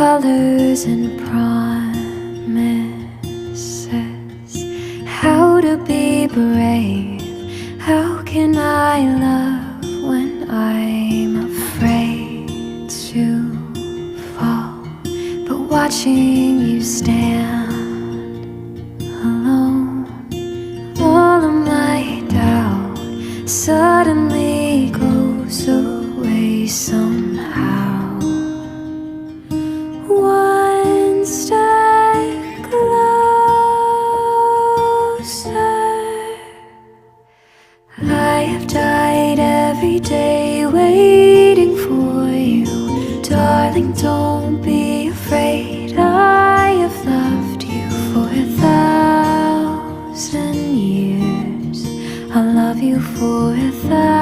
colors and promises. How to be brave, how can I love when I'm afraid to fall? But watching you stand alone, all of my doubt suddenly goes away somehow. One step closer. I have died every day waiting for you. Darling, don't be afraid. I have loved you for 1,000 years. I'll love you for 1,000